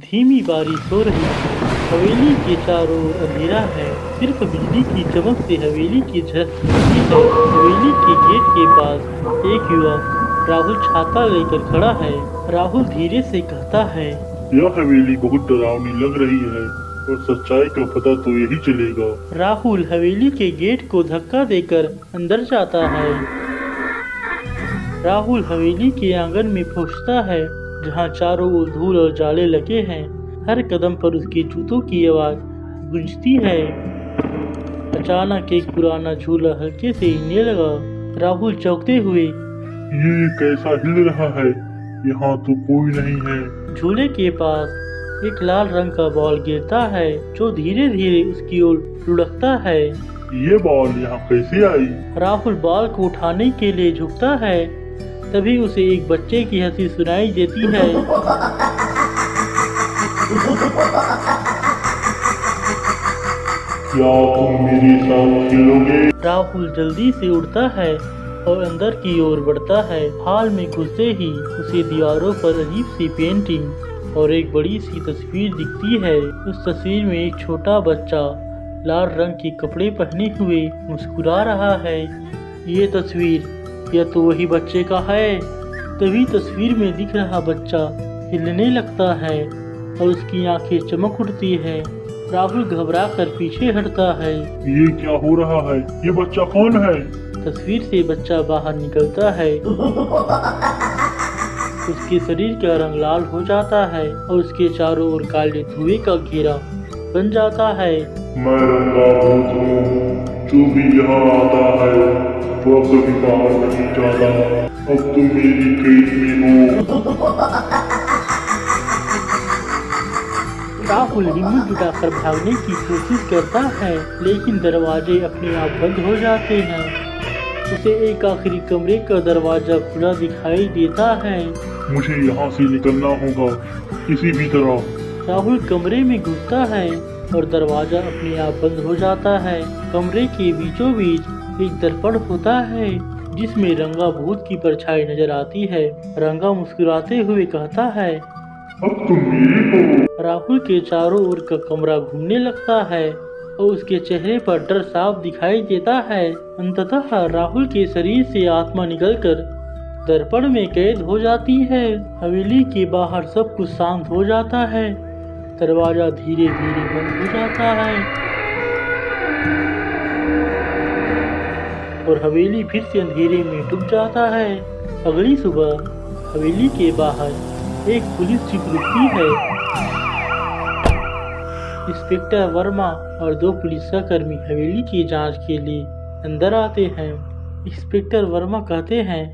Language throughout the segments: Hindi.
धीमी बारिश हो रही है। हवेली के चारों ओर अंधेरा है। सिर्फ बिजली की चमक से हवेली की झलक दिखती है। हवेली के गेट के पास एक युवक राहुल छाता लेकर खड़ा है। राहुल धीरे से कहता है, यह हवेली बहुत डरावनी लग रही है और सच्चाई का पता तो यही चलेगा। राहुल हवेली के गेट को धक्का देकर अंदर जाता है। राहुल हवेली के आंगन में पहुंचता है, जहां चारों ओर धूल और जाले लगे हैं। हर कदम पर उसके जूतों की आवाज गूंजती है। अचानक एक पुराना झूला हल्के से हिलने लगा। राहुल चौंकते हुए, ये कैसा हिल रहा है? यहाँ तो कोई नहीं है। झूले के पास एक लाल रंग का बॉल गिरता है, जो धीरे धीरे उसकी ओर लुढ़कता है। ये बॉल यहाँ कैसे आई? राहुल बॉल को उठाने के लिए झुकता है, तभी उसे एक बच्चे की हंसी सुनाई देती है। क्या तुम मेरे साथ खेलोगे? राहुल जल्दी से उड़ता है और अंदर की ओर बढ़ता है। हाल में घुसते ही उसे दीवारों पर अजीब सी पेंटिंग और एक बड़ी सी तस्वीर दिखती है। उस तस्वीर में एक छोटा बच्चा लाल रंग के कपड़े पहने हुए मुस्कुरा रहा है। ये तस्वीर, यह तो वही बच्चे का है। तभी तस्वीर में दिख रहा बच्चा हिलने लगता है और उसकी आंखें चमक उठती है। राहुल घबरा कर पीछे हटता है। ये क्या हो रहा है? ये बच्चा कौन है? तस्वीर से बच्चा बाहर निकलता है। उसके शरीर का रंग लाल हो जाता है और उसके चारों ओर काले धुएं का घेरा बन जाता है। मैं रंगा भूत हूँ। जो भी यहाँ आता है वह कभी बाहर नहीं जाता। अब तुम मेरी कैद में हो। राहुल हिम्मत जुटाकर भागने की कोशिश करता है, लेकिन दरवाजे अपने आप बंद हो जाते हैं। उसे एक आखिरी कमरे का दरवाजा खुला दिखाई देता है। मुझे यहाँ से निकलना होगा किसी भी तरह। राहुल कमरे में घुसता है और दरवाजा अपने आप बंद हो जाता है। कमरे के बीचों बीच एक दर्पण होता है, जिसमें रंगा भूत की परछाई नजर आती है। रंगा मुस्कुराते हुए कहता है, अब तुम मेरे हो। राहुल के चारों ओर का कमरा घूमने लगता है और उसके चेहरे पर डर साफ दिखाई देता है। अंततः राहुल के शरीर से आत्मा निकलकर दर्पण में कैद हो जाती है। हवेली के बाहर सब कुछ शांत हो जाता है। दरवाजा धीरे धीरे बंद हो जाता है और हवेली फिर से अंधेरे में डूब जाता है। अगली सुबह हवेली के बाहर एक पुलिस जीप रुकती है। इंस्पेक्टर वर्मा और 2 पुलिसकर्मी हवेली की जांच के लिए अंदर आते हैं। इंस्पेक्टर वर्मा कहते हैं,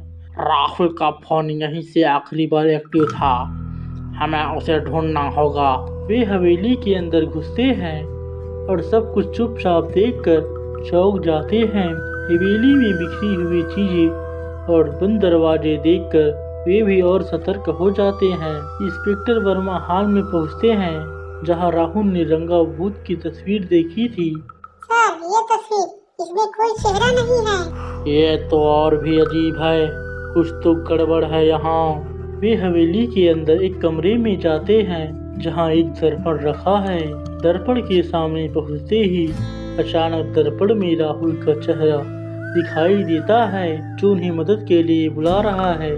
राहुल का फोन यहीं से आखिरी बार एक्टिव था, हमें उसे ढूंढना होगा। वे हवेली के अंदर घुसते हैं और सब कुछ चुपचाप देखकर चौंक जाते हैं। हवेली में बिखरी हुई चीजें और बंद दरवाजे देखकर वे भी और सतर्क हो जाते हैं। इंस्पेक्टर वर्मा हाल में पहुंचते हैं, जहां राहुल ने रंगा भूत की तस्वीर देखी थी। सर, ये तस्वीर, इसमें कोई चेहरा नहीं है। ये तो और भी अजीब है, कुछ तो गड़बड़ है यहाँ। वे हवेली के अंदर एक कमरे में जाते हैं, जहाँ एक दर्पण रखा है। दर्पण के सामने पहुँचते ही अचानक दर्पण में राहुल का चेहरा दिखाई देता है, जो उन्हें मदद के लिए बुला रहा है।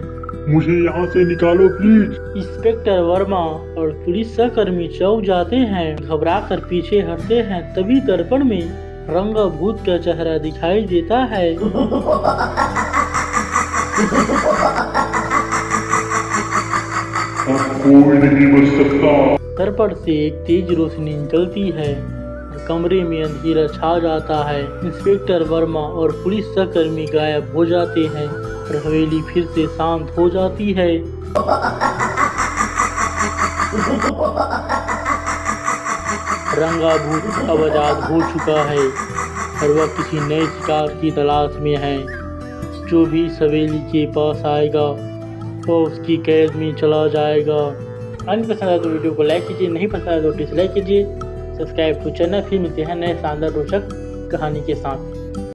मुझे यहाँ से निकालो प्लीज। इंस्पेक्टर वर्मा और पुलिस सहकर्मी चौंक जाते हैं, घबरा कर पीछे हटते हैं। तभी दर्पण में रंगा भूत का चेहरा दिखाई देता है। अब कोई नहीं बच सकता। दर्पण से एक तेज रोशनी निकलती है और कमरे में अंधेरा छा जाता है। इंस्पेक्टर वर्मा और पुलिस सहकर्मी गायब हो जाते हैं और हवेली फिर से शांत हो जाती है। रंगा भूत अब आजाद हो चुका है और वह किसी नए शिकार की तलाश में है। जो भी इस हवेली के पास आएगा वो उसकी कैद में चला जाएगा। अगर पसंद आया तो वीडियो को लाइक कीजिए, नहीं पसंद आया तो डिसलाइक कीजिए। Subscribe to channel. फिर मिलते हैं नए शानदार रोचक कहानी के साथ।